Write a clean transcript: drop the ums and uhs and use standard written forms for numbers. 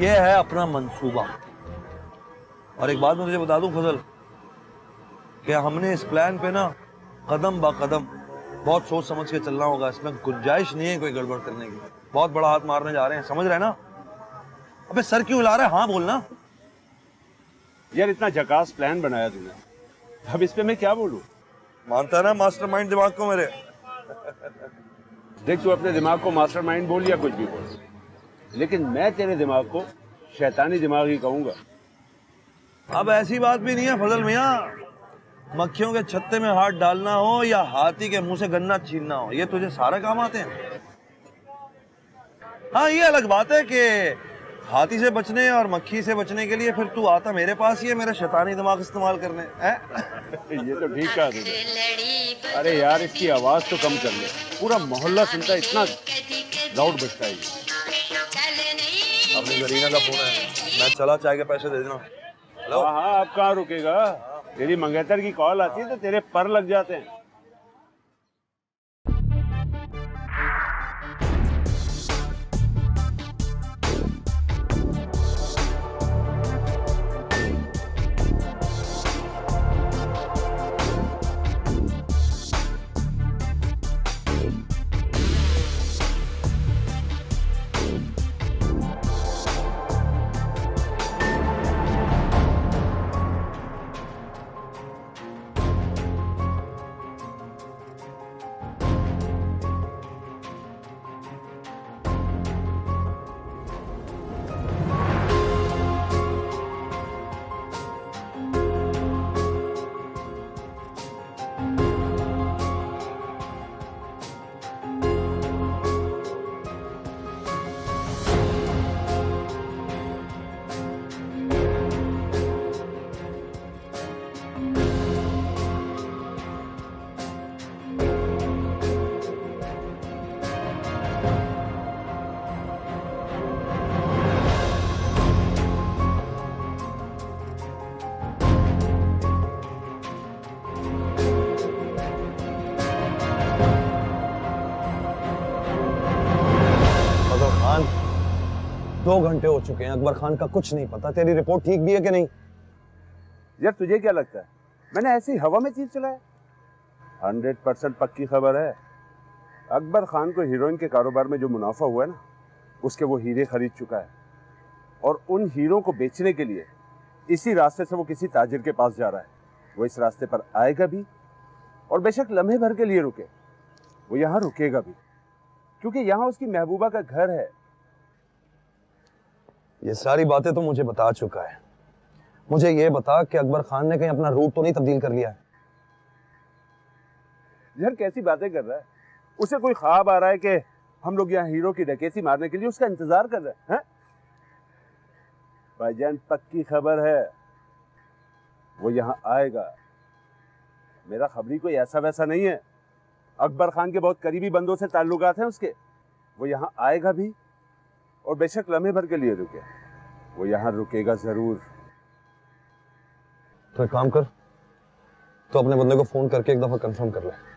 ये है अपना मंसूबा। और एक बात मैं तुझे बता दूं फजल, कि हमने इस प्लान पे ना कदम ब कदम बहुत सोच समझ के चलना होगा। इसमें गुंजाइश नहीं है कोई गड़बड़ करने की। बहुत बड़ा हाथ मारने जा रहे हैं, समझ रहे हैं ना? अबे सर क्यों हिला रहा है? हाँ बोलना। यार इतना झकास प्लान बनाया तूने, अब इस पे मैं क्या बोलूं? मानता है ना मास्टरमाइंड दिमाग को मेरे? देख, तू अपने दिमाग को मास्टरमाइंड बोल या कुछ भी बोल, लेकिन मैं तेरे दिमाग को शैतानी दिमाग ही कहूंगा। अब ऐसी बात भी नहीं है फजल मियाँ, मक्खियों के छत्ते में हाथ डालना हो या हाथी के मुंह से गन्ना छीनना हो, ये तुझे सारे काम आते हैं। हाँ, ये अलग बात है कि हाथी से बचने और मक्खी से बचने के लिए फिर तू आता मेरे पास ही है मेरा शैतानी दिमाग इस्तेमाल करने है? ये तो ठीक कहा तूने। अरे यार, इसकी आवाज तो कम कर ले, पूरा मोहल्ला सुनता है, इतना लाउड बजता है ये। अपनी गरीना का फोन है, मैं चला, चाय के पैसे दे देना। हेलो। हाँ हाँ, अब कहाँ रुकेगा? तेरी मंगेतर की कॉल आती है तो तेरे पर लग जाते हैं। खान, 2 घंटे हो चुके हैं, अकबर खान का कुछ नहीं पता। तेरी रिपोर्ट ठीक भी है कि नहीं? यार तुझे क्या लगता है मैंने ऐसी हवा में तीर चलाया? 100% पक्की खबर है। अकबर खान को हीरोइन के कारोबार में जो मुनाफा हुआ है ना, उसके वो हीरे खरीद चुका है, और उन हीरों को बेचने के लिए इसी रास्ते से वो किसी ताजिर के पास जा रहा है। वो इस रास्ते पर आएगा भी, और बेशक लम्हे भर के लिए रुके, वो यहाँ रुकेगा भी, क्योंकि यहाँ उसकी महबूबा का घर है। ये सारी बातें तो मुझे बता चुका है। मुझे ये बता कि अकबर खान ने कहीं अपना रूट तो नहीं तब्दील कर लिया है? यार कैसी बातें कर रहा है? उसे कोई ख्वाब आ रहा है कि हम लोग यहाँ हीरो की डकैती मारने के लिए उसका इंतजार कर रहे हैं? भाईजान पक्की खबर है, वो यहाँ आएगा। मेरा खबरी कोई ऐसा वैसा नहीं है, अकबर खान के बहुत करीबी बंदों से ताल्लुकात हैं उसके। वो यहाँ आएगा भी, और बेशक लम्हे भर के लिए रुके, वो यहाँ रुकेगा जरूर। तो एक काम कर, तो अपने बंदे को फोन करके एक दफा कंफर्म कर ले।